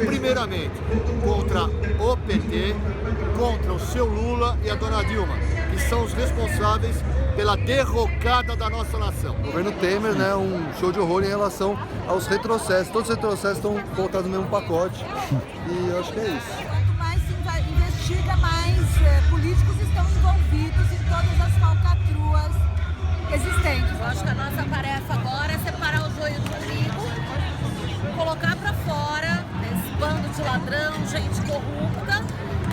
primeiramente, contra o PT, contra o seu Lula e a dona Dilma, que são os responsáveis pela derrocada da nossa nação. O governo Temer, né, um show de horror em relação aos retrocessos. Todos os retrocessos estão colocados no mesmo pacote e eu acho que é isso. Quanto mais se investiga, mais políticos estão envolvidos em todas as falcatruas existentes. Eu acho que a nossa tarefa agora é separar o joio do trigo, colocar para fora esse bando de ladrão, gente corrupta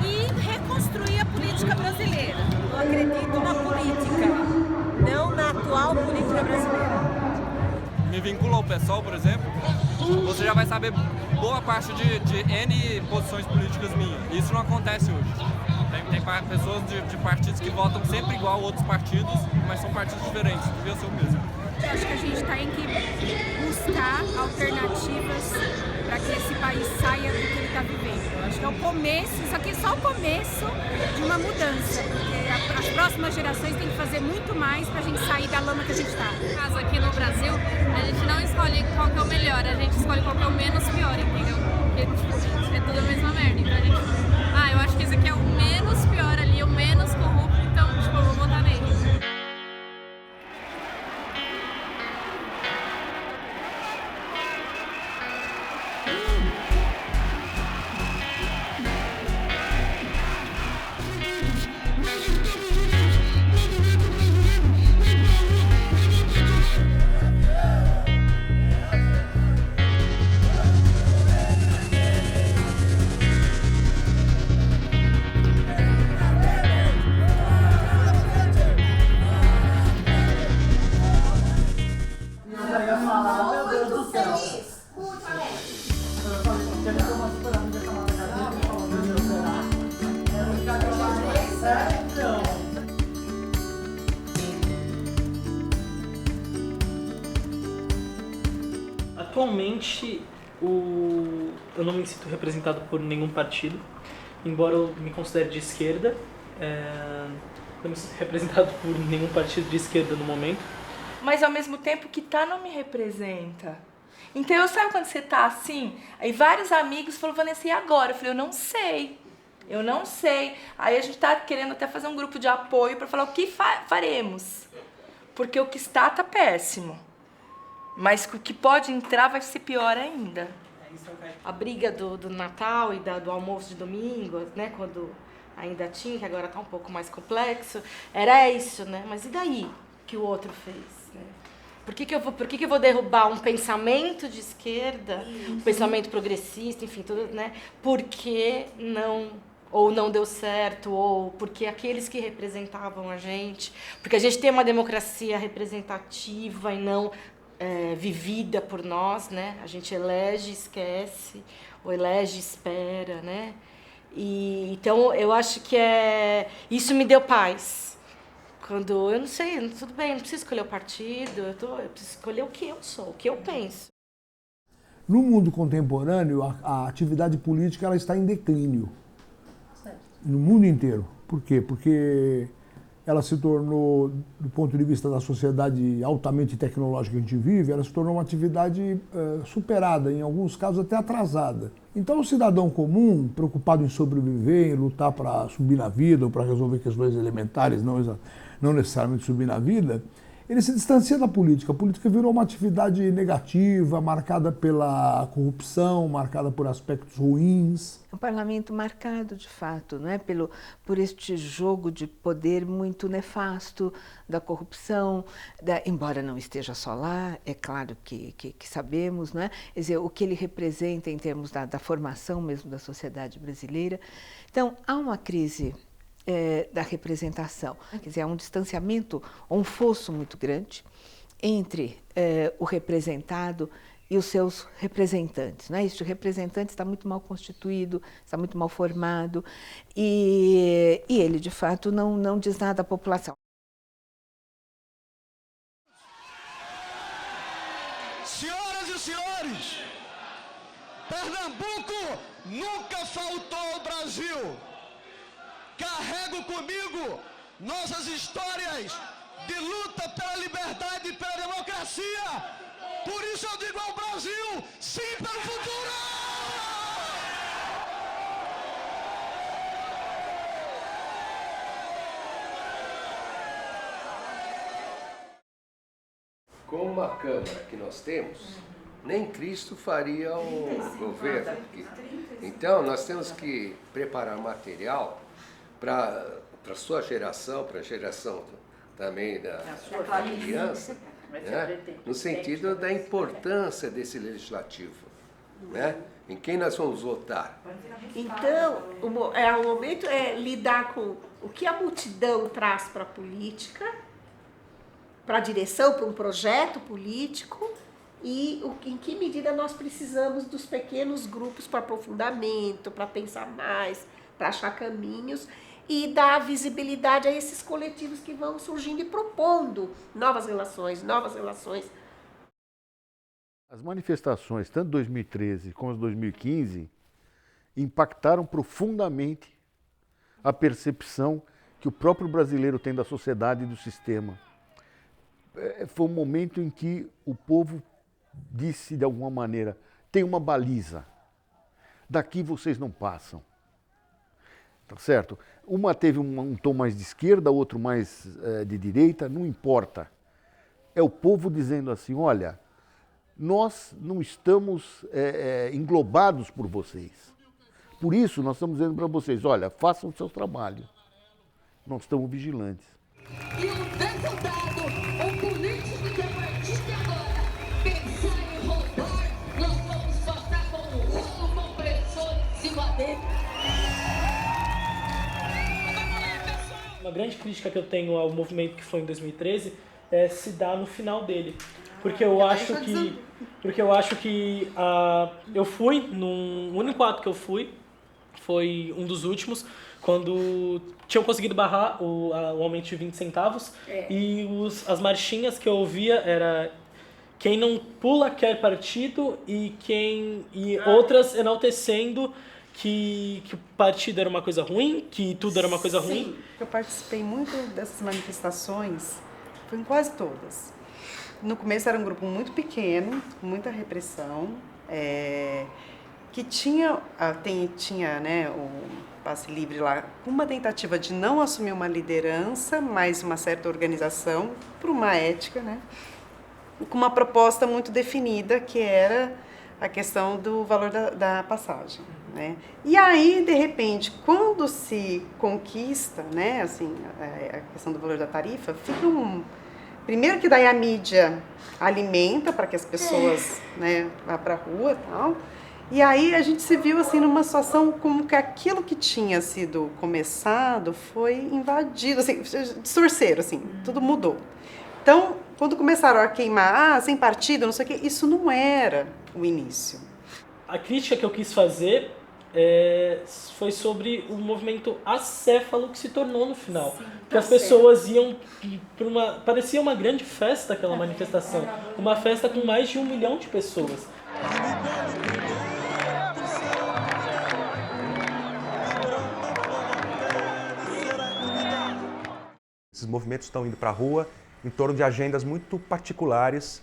e reconstruir a política brasileira. Eu acredito na política, não na atual política brasileira. Me vinculo ao PSOL, por exemplo, você já vai saber boa parte de N posições políticas minhas. Isso não acontece hoje. Tem pessoas de partidos que votam sempre igual a outros partidos, mas são partidos diferentes, devia ser o mesmo. Eu acho que a gente tem que buscar alternativas para que esse país saia do que ele está vivendo. Eu acho que é o começo, isso aqui é só o começo de uma mudança, porque as próximas gerações têm que fazer muito mais para a gente sair da lama que a gente está. No caso, aqui no Brasil, a gente não escolhe qual que é o melhor, a gente escolhe qual que é o menos pior, entendeu? Porque tipo, é tudo a mesma merda, então a gente... eu acho que esse aqui é o menos pior ali, o menos corrupto, então tipo, eu vou votar nele. Atualmente, eu não me sinto representado por nenhum partido, embora eu me considere de esquerda, não me sinto representado por nenhum partido de esquerda no momento. Mas ao mesmo tempo que tá não me representa. Então eu sabe quando você tá assim, aí vários amigos falaram, Vanessa, e agora? Eu falei, eu não sei. Aí a gente tá querendo até fazer um grupo de apoio para falar o que faremos, porque o que está tá péssimo. Mas o que pode entrar vai ser pior ainda. A briga do Natal e do almoço de domingo, né, quando ainda tinha, que agora tá um pouco mais complexo, era isso, né? Mas e daí que o outro fez, né? Por que eu vou derrubar um pensamento de esquerda, um pensamento progressista, enfim, tudo, né? Porque não deu certo, ou porque aqueles que representavam a gente, porque a gente tem uma democracia representativa e não vivida por nós, né? A gente elege, esquece, ou elege, espera, né? E então eu acho que isso me deu paz. Quando eu não sei, tudo bem, eu não preciso escolher o partido, eu preciso escolher o que eu sou, o que eu penso. No mundo contemporâneo, a atividade política ela está em declínio. Certo. No mundo inteiro. Por quê? Porque ela se tornou, do ponto de vista da sociedade altamente tecnológica que a gente vive, ela se tornou uma atividade superada, em alguns casos até atrasada. Então o cidadão comum, preocupado em sobreviver, em lutar para subir na vida ou para resolver questões elementares, não necessariamente subir na vida, ele se distancia da política. A política virou uma atividade negativa, marcada pela corrupção, marcada por aspectos ruins. Um parlamento marcado, de fato, não é? Por este jogo de poder muito nefasto da corrupção, embora não esteja só lá, é claro que sabemos, não é? Quer dizer, o que ele representa em termos da formação mesmo da sociedade brasileira. Então, há uma crise da representação. Quer dizer, há um distanciamento, ou um fosso muito grande entre o representado e os seus representantes. Né? Este representante está muito mal constituído, está muito mal formado, e ele, de fato, não diz nada à população. Senhoras e senhores, Pernambuco nunca faltou ao Brasil. Carrego comigo nossas histórias de luta pela liberdade e pela democracia. Por isso eu digo ao Brasil, sim pelo futuro! com uma Câmara que nós temos, nem Cristo faria o governo. Então, nós temos que preparar material para a sua geração, para a geração também da criança, né? No sentido da importância desse legislativo, né? Em quem nós vamos votar. Então, o momento é lidar com o que a multidão traz para a política, para a direção, para um projeto político, e em que medida nós precisamos dos pequenos grupos para aprofundamento, para pensar mais, para achar caminhos e dar visibilidade a esses coletivos que vão surgindo e propondo novas relações. As manifestações, tanto 2013 como 2015, impactaram profundamente a percepção que o próprio brasileiro tem da sociedade e do sistema. Foi um momento em que o povo disse, de alguma maneira, tem uma baliza, daqui vocês não passam. Tá certo? Uma teve um tom mais de esquerda, outro mais de direita, não importa. É o povo dizendo assim, olha, nós não estamos englobados por vocês. Por isso, nós estamos dizendo para vocês, olha, façam o seu trabalho. Nós estamos vigilantes. E o deputado, o político que a partir de agora pensar em roubar, nós vamos passar com o rolo compressor em cima dele. Uma grande crítica que eu tenho ao movimento que foi em 2013 é se dar no final dele. Porque eu acho que eu fui, o único ato que eu fui, foi um dos últimos, quando tinham conseguido barrar o aumento de 20 centavos, e as marchinhas que eu ouvia era quem não pula quer partido e outras enaltecendo que o partido era uma coisa ruim, que tudo era uma coisa ruim. Eu participei muito dessas manifestações, foi em quase todas. No começo era um grupo muito pequeno, com muita repressão, que tinha né, o passe livre lá, uma tentativa de não assumir uma liderança, mas uma certa organização, por uma ética, né, com uma proposta muito definida, que era a questão do valor da passagem. Né? E aí, de repente, quando se conquista, né, assim, a questão do valor da tarifa, fica primeiro que daí a mídia alimenta para que as pessoas, né, vá para a rua e tal. E aí a gente se viu assim numa situação como que aquilo que tinha sido começado foi invadido, assim, distorceram, assim, tudo mudou. Então, quando começaram a queimar, sem partido, não sei o quê, isso não era o início. A crítica que eu quis fazer foi sobre o movimento acéfalo que se tornou no final. Sim, que as pessoas iam para parecia uma grande festa aquela manifestação. Uma festa com mais de 1 milhão de pessoas. Esses movimentos estão indo para a rua em torno de agendas muito particulares.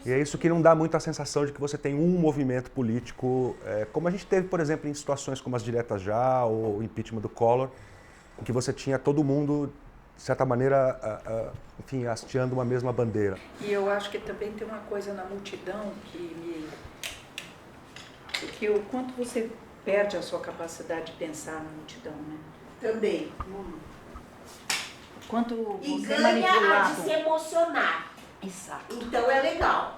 E é isso que não dá muito a sensação de que você tem um movimento político, como a gente teve, por exemplo, em situações como as diretas já, ou o impeachment do Collor, em que você tinha todo mundo, de certa maneira, enfim, hasteando uma mesma bandeira. E eu acho que também tem uma coisa na multidão que o quanto você perde a sua capacidade de pensar na multidão, né? Também. Quanto E você ganha a de se emocionar. Exato. Então é legal.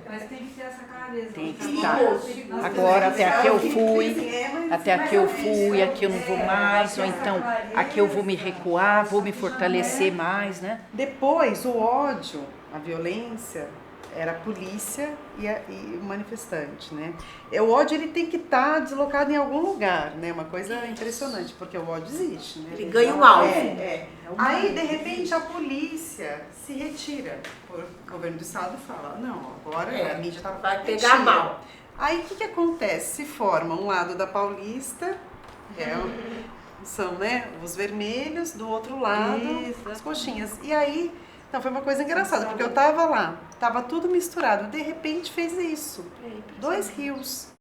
Mas tem que ter essa clareza. Tem que estar. Agora, até aqui eu fui, aqui eu não vou mais, ou então aqui eu vou me recuar, vou me fortalecer mais, né? Depois, o ódio, a violência, era a polícia e o manifestante, né? O ódio, ele tem que estar deslocado em algum lugar, né? Uma coisa impressionante, porque o ódio existe, né? Ele ganha um alvo. Aí, de repente, a polícia se retira. O governo do estado fala, não, agora a mídia vai pegar mal. Aí, o que acontece? Se forma um lado da Paulista, são, né, os vermelhos, do outro lado, as coxinhas. E aí, então, foi uma coisa engraçada, porque eu tava lá, tava tudo misturado, de repente fez isso. 2 rios.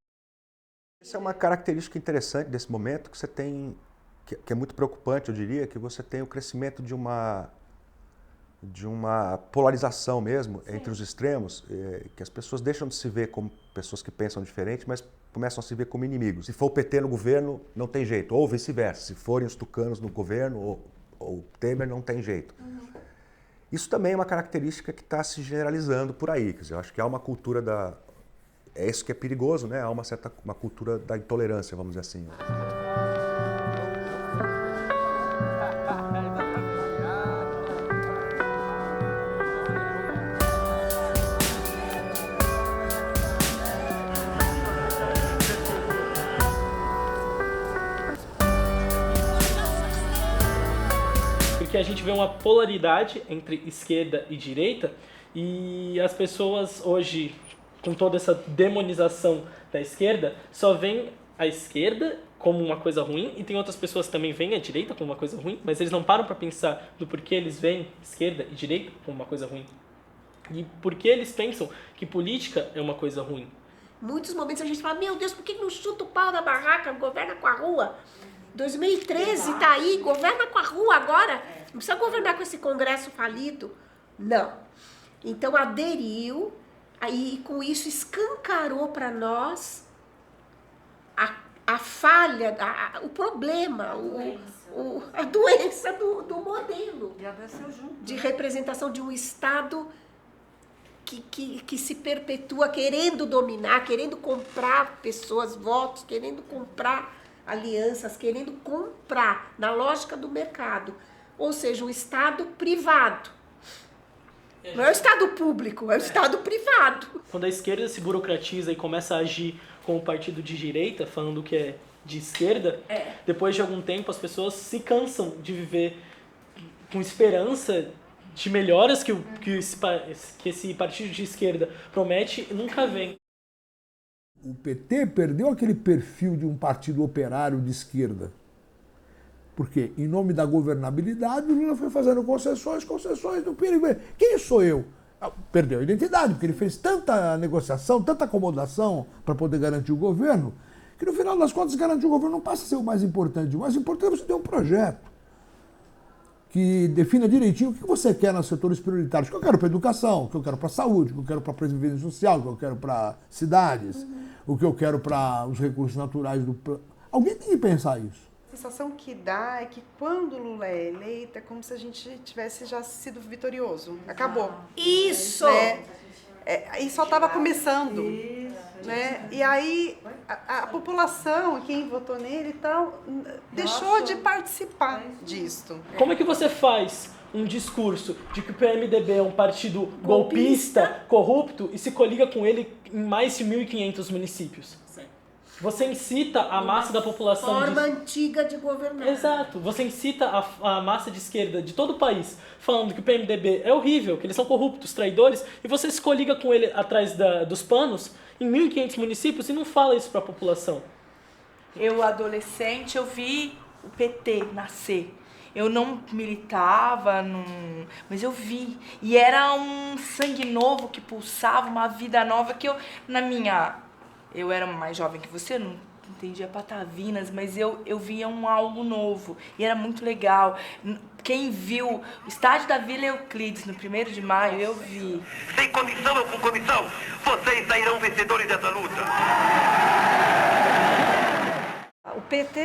Essa é uma característica interessante desse momento, que você tem, que é muito preocupante, eu diria, que você tem o crescimento de uma de uma polarização mesmo entre os extremos, que as pessoas deixam de se ver como pessoas que pensam diferente, mas começam a se ver como inimigos. Se for o PT no governo, não tem jeito, ou vice-versa. Se forem os tucanos no governo, ou o Temer, não tem jeito. Isso também é uma característica que está se generalizando por aí. Quer dizer, eu acho que há uma cultura da... É isso que é perigoso, né? Há uma cultura da intolerância, vamos dizer assim. Porque a gente vê uma polaridade entre esquerda e direita e as pessoas hoje, com toda essa demonização da esquerda, só veem a esquerda como uma coisa ruim e tem outras pessoas que também veem a direita como uma coisa ruim, mas eles não param para pensar do porquê eles veem esquerda e direita como uma coisa ruim. E por que eles pensam que política é uma coisa ruim. Muitos momentos a gente fala, meu Deus, por que não chuta o pau da barraca, governa com a rua? 2013 tá aí, governa com a rua agora. Não precisa governar com esse Congresso falido. Não. Então aderiu, aí com isso escancarou para nós a falha, o problema, a doença do modelo de representação de um Estado que se perpetua querendo dominar, querendo comprar pessoas, votos, querendo comprar alianças, querendo comprar na lógica do mercado. Ou seja, um Estado privado. Não é o Estado público, é o Estado privado. Quando a esquerda se burocratiza e começa a agir como um partido de direita, falando que é de esquerda, depois de algum tempo as pessoas se cansam de viver com esperança de melhoras que esse partido de esquerda promete e nunca vem. O PT perdeu aquele perfil de um partido operário de esquerda. Porque, em nome da governabilidade, o Lula foi fazendo concessões do PIB. Quem sou eu? Perdeu a identidade, porque ele fez tanta negociação, tanta acomodação para poder garantir o governo, que no final das contas garantir o governo não passa a ser o mais importante. O mais importante é você ter um projeto que defina direitinho o que você quer nos setores prioritários. O que eu quero para a educação, o que eu quero para a saúde, o que eu quero para a previdência social, o que eu quero para cidades, o que eu quero para os recursos naturais do... Alguém tem que pensar isso. A sensação que dá é que quando o Lula é eleito, é como se a gente tivesse já sido vitorioso. Acabou. Isso! Né? E só estava começando. Né? E aí a população, quem votou nele e tal, deixou de participar disso. Como é que você faz um discurso de que o PMDB é um partido golpista, corrupto, e se coliga com ele em mais de 1.500 municípios? Você incita a massa da população... Forma antiga de governar. Exato. Você incita a massa de esquerda de todo o país falando que o PMDB é horrível, que eles são corruptos, traidores, e você se coliga com ele atrás dos panos em 1.500 municípios e não fala isso para a população. Eu, adolescente, eu vi o PT nascer. Eu não militava, mas eu vi. E era um sangue novo que pulsava, uma vida nova que eu era mais jovem que você, não entendia patavinas, mas eu via algo novo e era muito legal. Quem viu o estádio da Vila Euclides no 1º de maio, eu vi. Sem comissão ou com comissão, vocês sairão vencedores dessa luta. O PT,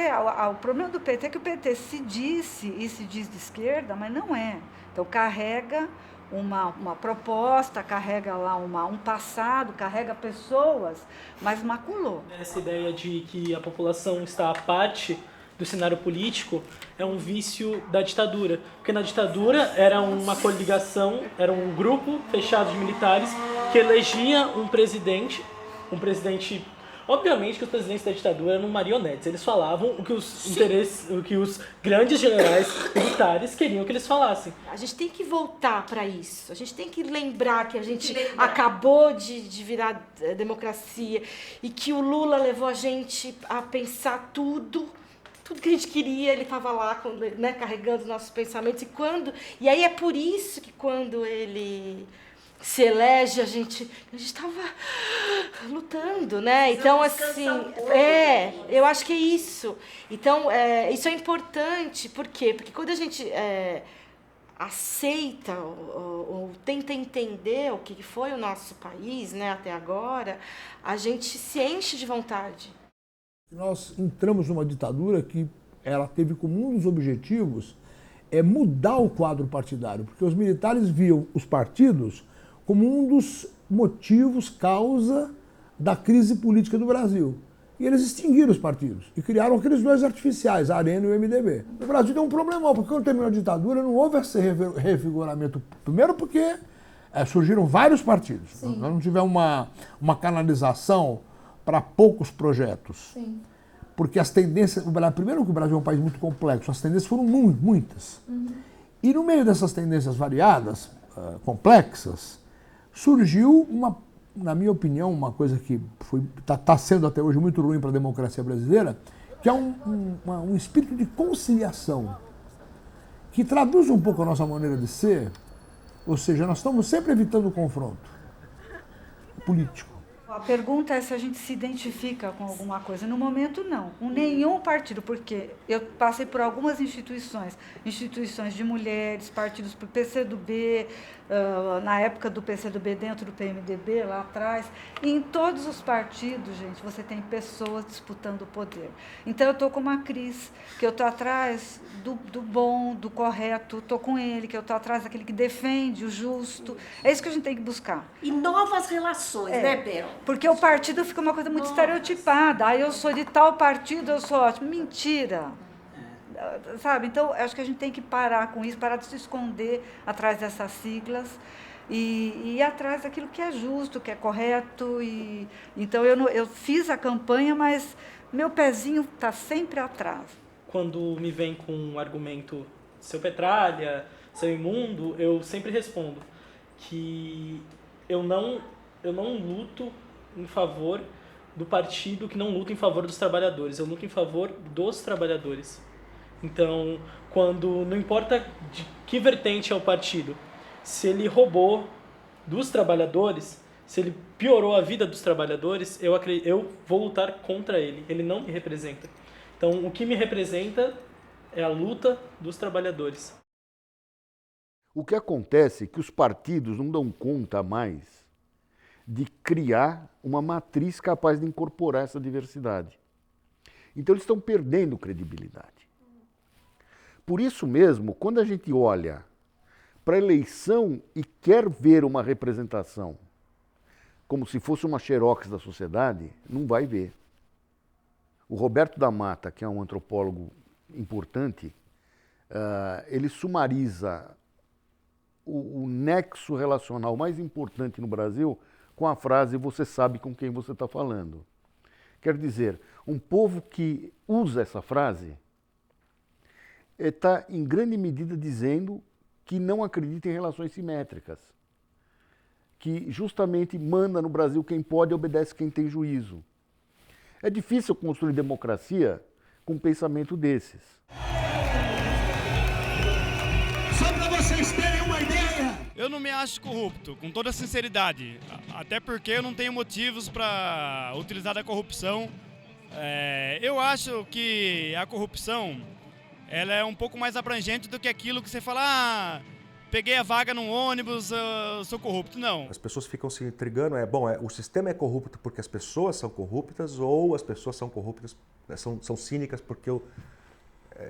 o problema do PT é que o PT se diz de esquerda, mas não é. Então carrega uma proposta, carrega lá um passado, carrega pessoas, mas maculou. Essa ideia de que a população está à parte do cenário político é um vício da ditadura. Porque na ditadura era uma coligação, era um grupo fechado de militares que elegia um presidente. Obviamente que os presidentes da ditadura eram marionetes, eles falavam o que os grandes generais militares queriam que eles falassem. A gente tem que voltar para isso, a gente tem que lembrar que a gente acabou de virar democracia e que o Lula levou a gente a pensar tudo que a gente queria, ele estava lá carregando nossos pensamentos. E aí é por isso que quando ele se elege, a gente estava lutando, né? Então, assim, eu acho que é isso. Então, isso é importante. Por quê? Porque quando a gente aceita ou tenta entender o que foi o nosso país, né, até agora, a gente se enche de vontade. Nós entramos numa ditadura que ela teve como um dos objetivos mudar o quadro partidário, porque os militares viam os partidos como um dos motivos, causa da crise política do Brasil. E eles extinguiram os partidos e criaram aqueles dois artificiais, a Arena e o MDB. O Brasil tem um problemão, porque quando terminou a ditadura não houve esse revigoramento. Primeiro porque surgiram vários partidos. Sim. Nós não tivemos uma canalização para poucos projetos. Sim. Porque as tendências... Primeiro que o Brasil é um país muito complexo, as tendências foram muitas. Uhum. E no meio dessas tendências variadas, complexas, surgiu na minha opinião, uma coisa que está sendo até hoje muito ruim para a democracia brasileira, que é um espírito de conciliação, que traduz um pouco a nossa maneira de ser, ou seja, nós estamos sempre evitando o confronto político. A pergunta é se a gente se identifica com alguma coisa. No momento, não. Com nenhum partido, porque eu passei por algumas instituições de mulheres, partidos por PCdoB, na época do PCdoB dentro do PMDB, lá atrás. E em todos os partidos, gente, você tem pessoas disputando o poder. Então, eu estou com uma Cris, que eu estou atrás do bom, do correto, estou com ele, que eu estou atrás daquele que defende o justo. É isso que a gente tem que buscar. E novas relações, né, Bel? Porque o partido fica uma coisa muito estereotipada. Eu sou de tal partido, eu sou ótimo. Mentira. Sabe? Então, acho que a gente tem que parar com isso, parar de se esconder atrás dessas siglas e ir atrás daquilo que é justo, que é correto. Então, eu fiz a campanha, mas meu pezinho está sempre atrás. Quando me vem com um argumento, seu petralha, seu imundo, eu sempre respondo que eu não luto em favor do partido que não luta em favor dos trabalhadores. Eu luto em favor dos trabalhadores. Então, não importa de que vertente é o partido, se ele roubou dos trabalhadores, se ele piorou a vida dos trabalhadores, eu vou lutar contra ele. Ele não me representa. Então, o que me representa é a luta dos trabalhadores. O que acontece é que os partidos não dão conta mais de criar uma matriz capaz de incorporar essa diversidade. Então, eles estão perdendo credibilidade. Por isso mesmo, quando a gente olha para a eleição e quer ver uma representação como se fosse uma xerox da sociedade, não vai ver. O Roberto da Mata, que é um antropólogo importante, ele sumariza o nexo relacional mais importante no Brasil com a frase "você sabe com quem você está falando". Quer dizer, um povo que usa essa frase está, em grande medida, dizendo que não acredita em relações simétricas, que justamente manda no Brasil quem pode e obedece quem tem juízo. É difícil construir democracia com um pensamento desses. Só para vocês terem uma ideia. Eu não me acho corrupto, com toda sinceridade, até porque eu não tenho motivos para utilizar da corrupção. Eu acho que a corrupção ela é um pouco mais abrangente do que aquilo que você fala, peguei a vaga num ônibus, eu sou corrupto. Não. As pessoas ficam se intrigando, o sistema é corrupto porque as pessoas são corruptas ou as pessoas são corruptas, são cínicas porque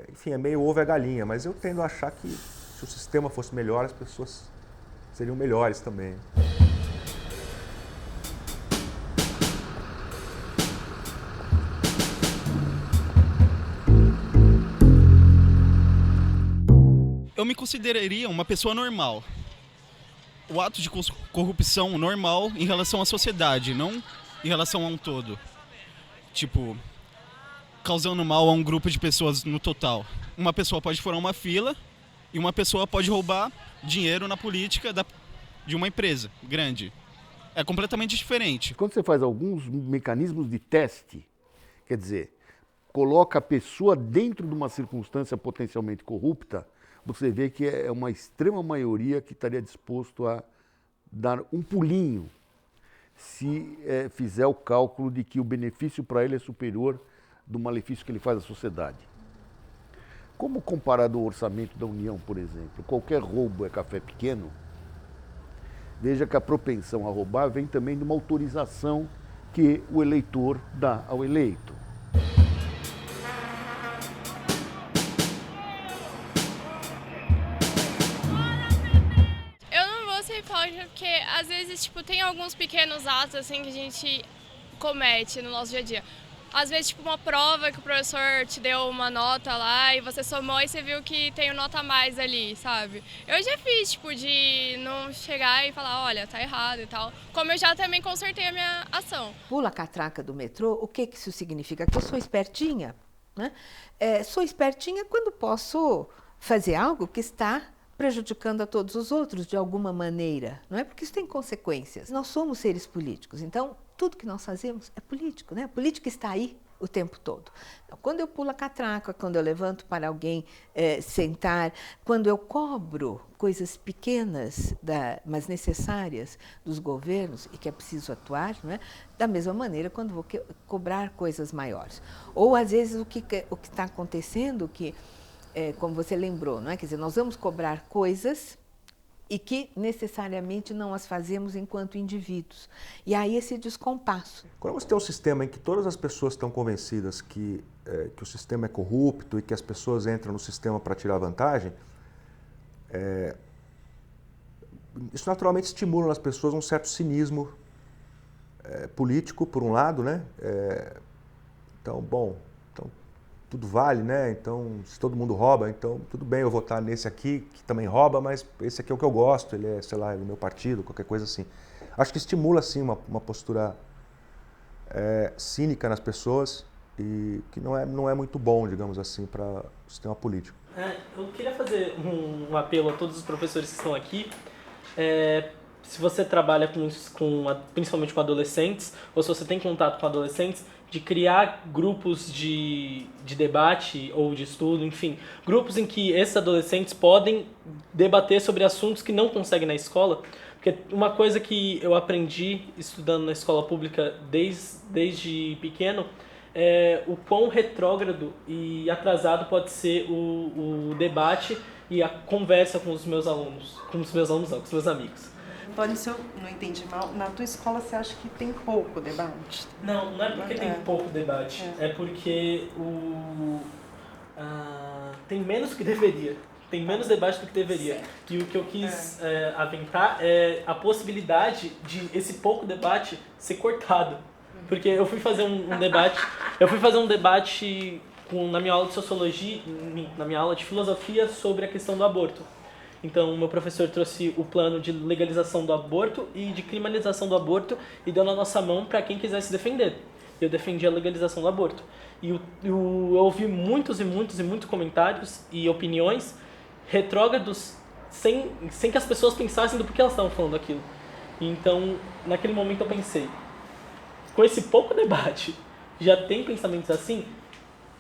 enfim, é meio ovo e galinha, mas eu tendo a achar que se o sistema fosse melhor, as pessoas seriam melhores também. Eu me consideraria uma pessoa normal. O ato de corrupção normal em relação à sociedade, não em relação a um todo. Tipo, causando mal a um grupo de pessoas no total. Uma pessoa pode furar uma fila e uma pessoa pode roubar dinheiro na política de uma empresa grande. É completamente diferente. Quando você faz alguns mecanismos de teste, quer dizer, coloca a pessoa dentro de uma circunstância potencialmente corrupta, você vê que é uma extrema maioria que estaria disposto a dar um pulinho se fizer o cálculo de que o benefício para ele é superior do malefício que ele faz à sociedade. Como comparado ao orçamento da União, por exemplo, qualquer roubo é café pequeno, veja que a propensão a roubar vem também de uma autorização que o eleitor dá ao eleito. Eu não vou ser hipócrita porque às vezes tipo, tem alguns pequenos atos assim, que a gente comete no nosso dia a dia. Às vezes, tipo, uma prova que o professor te deu uma nota lá e você somou e você viu que tem nota a mais ali, sabe? Eu já fiz, tipo, de não chegar e falar, olha, tá errado e tal. Como eu já também consertei a minha ação. Pula a catraca do metrô, o que isso significa? Que eu sou espertinha, né? Sou espertinha quando posso fazer algo que está prejudicando a todos os outros de alguma maneira, não é? Porque isso tem consequências. Nós somos seres políticos, então tudo que nós fazemos é político, né? A política está aí o tempo todo. Então, quando eu pulo a catraca, quando eu levanto para alguém sentar, quando eu cobro coisas pequenas, mas necessárias dos governos e que é preciso atuar, não é? Da mesma maneira quando vou cobrar coisas maiores. Ou às vezes o que está acontecendo, como você lembrou, não é? Quer dizer, nós vamos cobrar coisas e que necessariamente não as fazemos enquanto indivíduos. E aí esse descompasso. Quando você tem um sistema em que todas as pessoas estão convencidas que o sistema é corrupto e que as pessoas entram no sistema para tirar vantagem, isso naturalmente estimula nas pessoas um certo cinismo político, por um lado, né? Então, tudo vale, né? Então, se todo mundo rouba, então tudo bem eu votar nesse aqui, que também rouba, mas esse aqui é o que eu gosto, ele é, sei lá, ele é do meu partido, qualquer coisa assim. Acho que estimula, sim, uma postura cínica nas pessoas e que não é muito bom, digamos assim, para o sistema político. Eu queria fazer um apelo a todos os professores que estão aqui. Se você trabalha principalmente com adolescentes, ou se você tem contato com adolescentes, de criar grupos de debate ou de estudo, enfim, grupos em que esses adolescentes podem debater sobre assuntos que não conseguem na escola, porque uma coisa que eu aprendi estudando na escola pública desde pequeno é o quão retrógrado e atrasado pode ser o debate e a conversa com os meus alunos, com os meus amigos. Antônio, se eu não entendi mal, na tua escola você acha que tem pouco debate? Não é porque tem pouco debate, é porque tem menos que deveria. Tem menos debate do que deveria. Certo. E o que eu quis aventar é a possibilidade de esse pouco debate ser cortado. Porque eu fui fazer um debate na minha aula de sociologia, na minha aula de filosofia sobre a questão do aborto. Então, o meu professor trouxe o plano de legalização do aborto e de criminalização do aborto e deu na nossa mão para quem quisesse defender. Eu defendi a legalização do aborto. E eu ouvi muitos comentários e opiniões retrógrados sem que as pessoas pensassem do porquê elas estavam falando aquilo. Então, naquele momento eu pensei, com esse pouco debate, já tem pensamentos assim,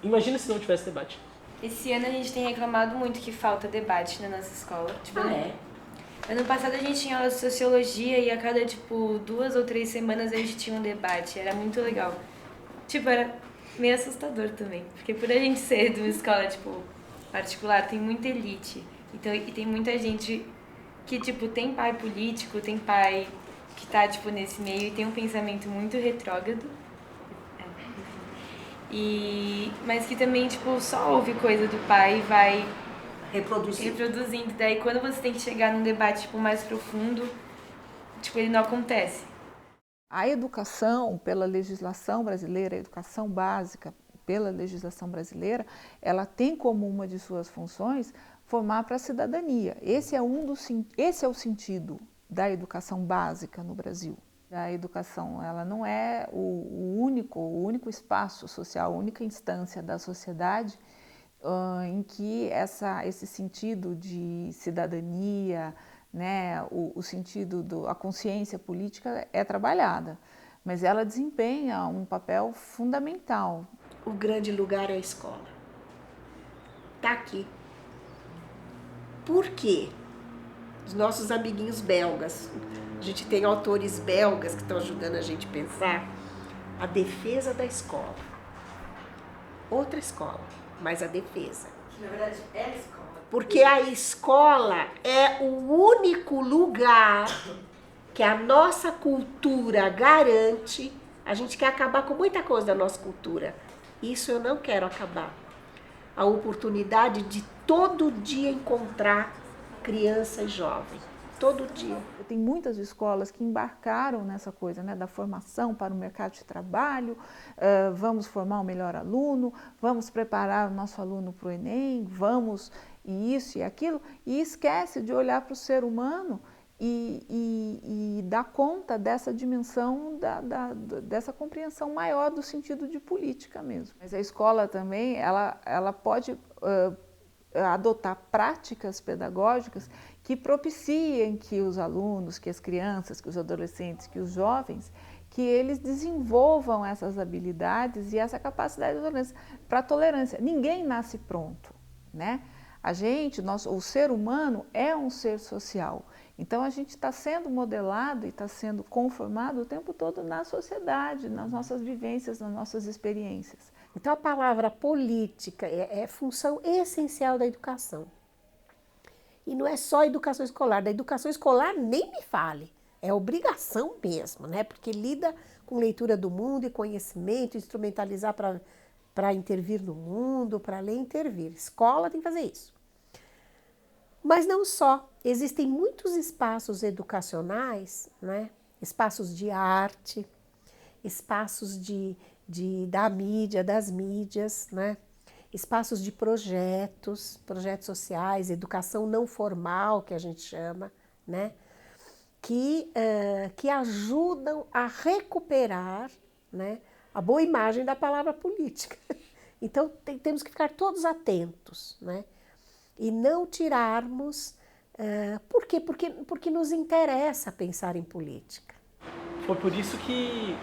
imagina se não tivesse debate. Esse ano a gente tem reclamado muito que falta debate na nossa escola. Ano passado a gente tinha aula de sociologia e a cada, 2 ou 3 semanas a gente tinha um debate. Era muito legal. Era meio assustador também. Porque por a gente ser de uma escola, particular, tem muita elite. Então, e tem muita gente que, tem pai político, tem pai que tá, nesse meio e tem um pensamento muito retrógrado. Mas que também, só ouve coisa do pai e vai reproduzindo. Daí, quando você tem que chegar num debate, mais profundo, ele não acontece. A educação, pela legislação brasileira, a educação básica, pela legislação brasileira, ela tem como uma de suas funções formar para a cidadania. Esse é o sentido da educação básica no Brasil. A educação, ela não é o único espaço social, a única instância da sociedade em que esse sentido de cidadania, né, o sentido a consciência política é trabalhada, mas ela desempenha um papel fundamental. O grande lugar é a escola. Está aqui. Por quê? Os nossos amiguinhos belgas, a gente tem autores belgas que estão ajudando a gente a pensar a defesa da escola. Outra escola, mas a defesa. Na verdade, é a escola. Porque a escola é o único lugar que a nossa cultura garante. A gente quer acabar com muita coisa da nossa cultura. Isso eu não quero acabar. A oportunidade de todo dia encontrar criança e jovem. Todo dia. Tem muitas escolas que embarcaram nessa coisa, né, da formação para o mercado de trabalho, vamos formar o melhor aluno, vamos preparar o nosso aluno para o Enem, vamos e isso e aquilo, e esquece de olhar para o ser humano e dar conta dessa dimensão, dessa compreensão maior do sentido de política mesmo. Mas a escola também, ela pode adotar práticas pedagógicas que propiciem que os alunos, que as crianças, que os adolescentes, que os jovens, que eles desenvolvam essas habilidades e essa capacidade para a tolerância. Ninguém nasce pronto, né? O ser humano é um ser social. Então a gente está sendo modelado e está sendo conformado o tempo todo na sociedade, nas nossas vivências, nas nossas experiências. Então a palavra política é função essencial da educação. E não é só educação escolar. Da educação escolar nem me fale. É obrigação mesmo, né? Porque lida com leitura do mundo e conhecimento, instrumentalizar para intervir no mundo, para ler e intervir. Escola tem que fazer isso. Mas não só. Existem muitos espaços educacionais, né? Espaços de arte, espaços da mídia, das mídias, né? Espaços de projetos sociais, educação não formal, que a gente chama, né? Que ajudam a recuperar, né, a boa imagem da palavra política. Então, temos que ficar todos atentos, né? E não tirarmos... por quê? Porque nos interessa pensar em política. Foi por isso que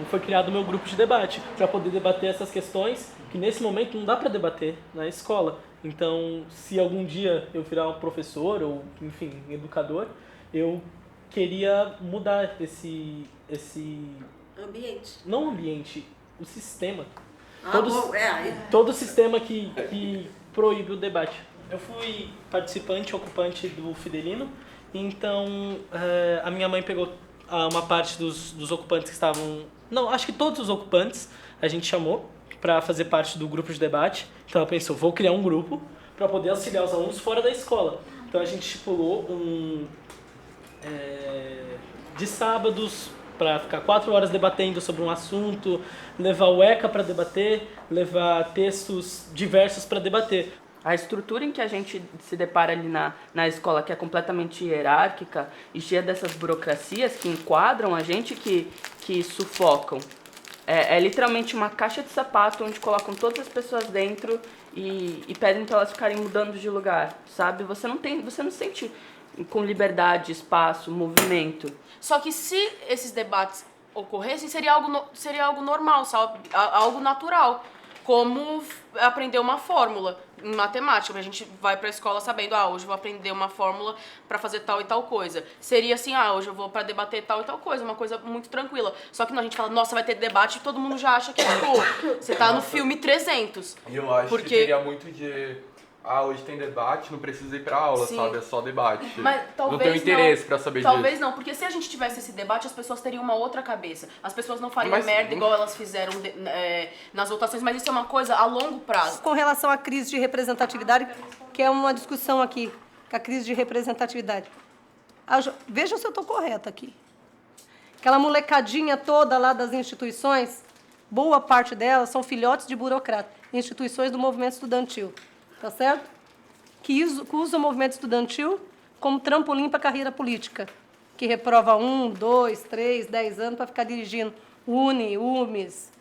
foi criado o meu grupo de debate, para poder debater essas questões que nesse momento não dá para debater na escola. Então, se algum dia eu virar um professor ou, enfim, educador, eu queria mudar esse ambiente. Não ambiente, o sistema. Todo sistema que proíbe o debate. Eu fui participante, ocupante do Fidelino, então a minha mãe pegou uma parte dos ocupantes que estavam... Não, acho que todos os ocupantes a gente chamou para fazer parte do grupo de debate. Então ela pensou, vou criar um grupo para poder auxiliar os alunos fora da escola. Então a gente estipulou de sábados para ficar 4 horas debatendo sobre um assunto, levar o ECA para debater, levar textos diversos para debater. A estrutura em que a gente se depara ali na escola, que é completamente hierárquica e cheia dessas burocracias que enquadram a gente, que sufocam. É literalmente uma caixa de sapato onde colocam todas as pessoas dentro e pedem para elas ficarem mudando de lugar, sabe? Você não se sente com liberdade, espaço, movimento. Só que se esses debates ocorressem, seria algo normal, sabe? Algo natural. Como aprender uma fórmula em matemática. A gente vai para a escola sabendo, hoje eu vou aprender uma fórmula para fazer tal e tal coisa. Seria assim, hoje eu vou para debater tal e tal coisa, uma coisa muito tranquila. Só que não, a gente fala, nossa, vai ter debate e todo mundo já acha que você tá no filme 300. E eu acho que teria muito de... hoje tem debate, não precisa ir pra aula, Sim. sabe? É só debate. Mas talvez não tenho interesse pra saber disso. Talvez não, porque se a gente tivesse esse debate, as pessoas teriam uma outra cabeça. As pessoas não fariam merda igual elas fizeram nas votações, mas isso é uma coisa a longo prazo. Com relação à crise de representatividade, que é uma discussão aqui, a crise de representatividade. Vejam se eu estou correta aqui. Aquela molecadinha toda lá das instituições, boa parte delas são filhotes de burocratas, instituições do movimento estudantil. Tá certo? Que usa o movimento estudantil como trampolim para a carreira política. Que reprova 1, 2, 3, 10 anos para ficar dirigindo UBS,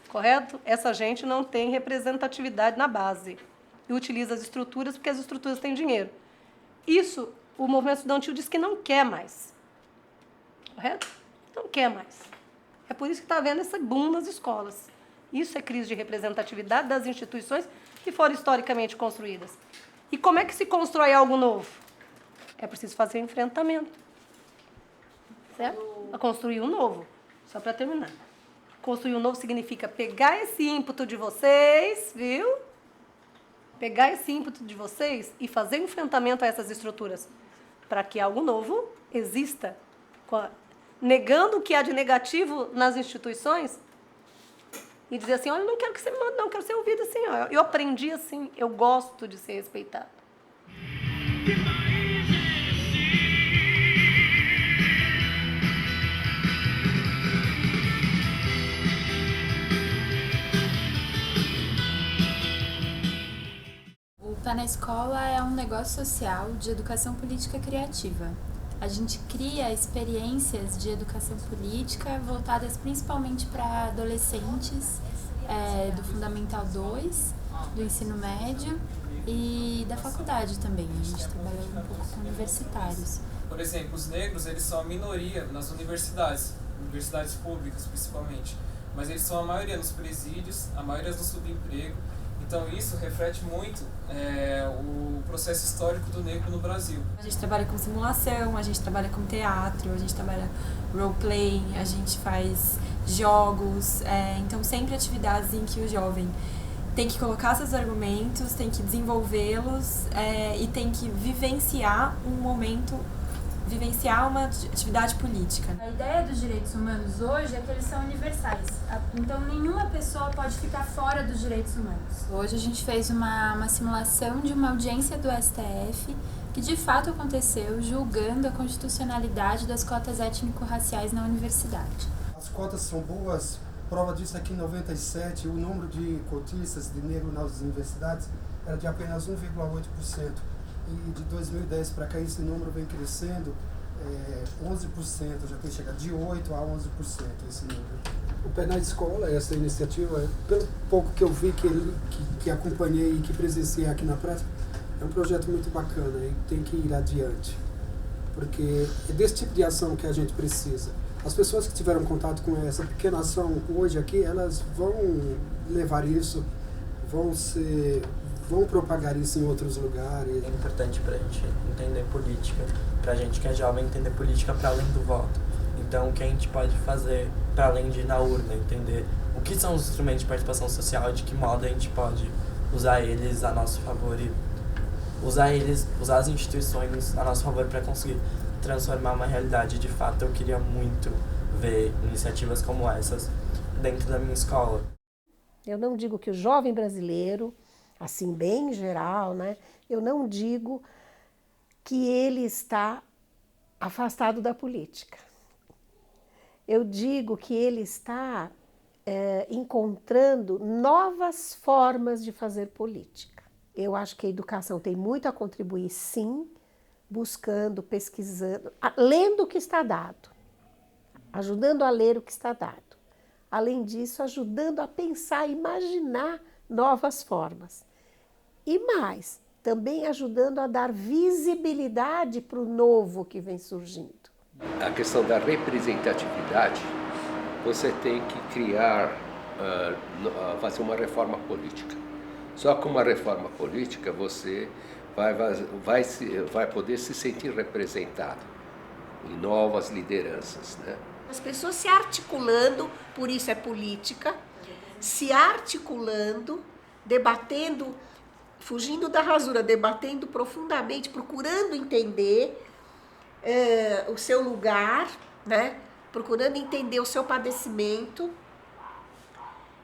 correto? Essa gente não tem representatividade na base. E utiliza as estruturas porque as estruturas têm dinheiro. Isso, o movimento estudantil diz que não quer mais. Correto? Não quer mais. É por isso que está havendo esse boom nas escolas. Isso é crise de representatividade das instituições que foram historicamente construídas. E como é que se constrói algo novo? É preciso fazer enfrentamento. Certo? Para construir um novo. Só para terminar. Construir um novo significa pegar esse ímpeto de vocês, viu? pegar esse ímpeto de vocês e fazer enfrentamento a essas estruturas para que algo novo exista, negando o que há de negativo nas instituições e dizer assim, olha, eu não quero que você me mande, não, eu quero ser ouvido assim, ó. Eu aprendi assim, eu gosto de ser respeitado. O Pé na Escola é um negócio social de educação política criativa. A gente cria experiências de educação política voltadas principalmente para adolescentes do Fundamental 2, do ensino médio e da faculdade também. A gente trabalha um pouco com universitários. Por exemplo, os negros, eles são a minoria nas universidades públicas principalmente, mas eles são a maioria nos presídios, a maioria no subemprego. Então isso reflete muito o processo histórico do negro no Brasil. A gente trabalha com simulação, a gente trabalha com teatro, a gente trabalha roleplay, a gente faz jogos, então sempre atividades em que o jovem tem que colocar seus argumentos, tem que desenvolvê-los e tem que vivenciar um momento, vivenciar uma atividade política. A ideia dos direitos humanos hoje é que eles são universais, então nenhuma pessoa pode ficar fora dos direitos humanos. Hoje a gente fez uma simulação de uma audiência do STF que de fato aconteceu julgando a constitucionalidade das cotas étnico-raciais na universidade. As cotas são boas, prova disso é que em 97 o número de cotistas de negro nas universidades era de apenas 1,8%. E de 2010 para cá esse número vem crescendo 11%, já tem chegado de 8% a 11% esse número. O Pé na Escola, essa iniciativa, pelo pouco que eu vi, que acompanhei e que presenciei aqui na prática, é um projeto muito bacana e tem que ir adiante, porque é desse tipo de ação que a gente precisa. As pessoas que tiveram contato com essa pequena ação hoje aqui, elas vão levar isso, vão propagar isso em outros lugares. É importante para a gente entender política, para a gente que é jovem entender política para além do voto. Então, o que a gente pode fazer para além de ir na urna, entender o que são os instrumentos de participação social e de que modo a gente pode usar eles a nosso favor e usar as instituições a nosso favor para conseguir transformar uma realidade. De fato, eu queria muito ver iniciativas como essas dentro da minha escola. Eu não digo que o jovem brasileiro, assim, bem em geral, né? Eu não digo que ele está afastado da política. Eu digo que ele está encontrando novas formas de fazer política. Eu acho que a educação tem muito a contribuir, sim, buscando, pesquisando, lendo o que está dado, ajudando a ler o que está dado. Além disso, ajudando a pensar, imaginar novas formas. E mais, também ajudando a dar visibilidade para o novo que vem surgindo. A questão da representatividade, você tem que criar, fazer uma reforma política. Só com uma reforma política você vai poder se sentir representado em novas lideranças, né? As pessoas se articulando, por isso é política, se articulando, debatendo, fugindo da rasura, debatendo profundamente, procurando entender o seu lugar, né? Procurando entender o seu padecimento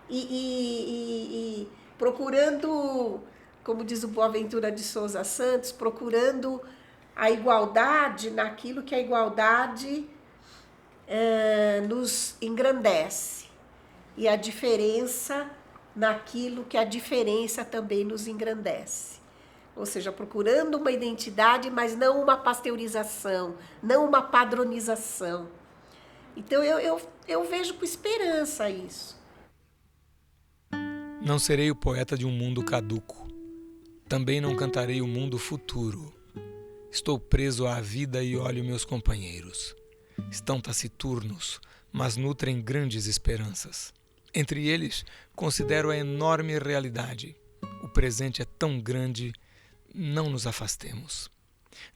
e procurando, como diz o Boaventura de Souza Santos, procurando a igualdade naquilo que a igualdade nos engrandece e a diferença naquilo que a diferença também nos engrandece. Ou seja, procurando uma identidade, mas não uma pasteurização, não uma padronização. Então eu vejo com esperança isso. Não serei o poeta de um mundo caduco. Também não cantarei o mundo futuro. Estou preso à vida e olho meus companheiros. Estão taciturnos, mas nutrem grandes esperanças. Entre eles, considero a enorme realidade. O presente é tão grande, não nos afastemos.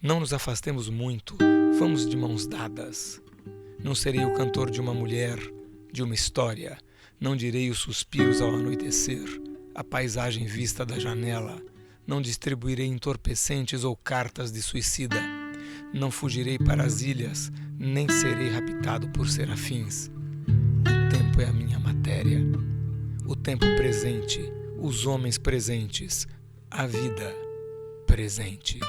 Não nos afastemos muito, vamos de mãos dadas. Não serei o cantor de uma mulher, de uma história. Não direi os suspiros ao anoitecer, a paisagem vista da janela, Não distribuirei entorpecentes ou cartas de suicida. Não fugirei para as ilhas, nem serei raptado por serafins. O tempo é a minha matéria. O tempo presente, os homens presentes, a vida presente.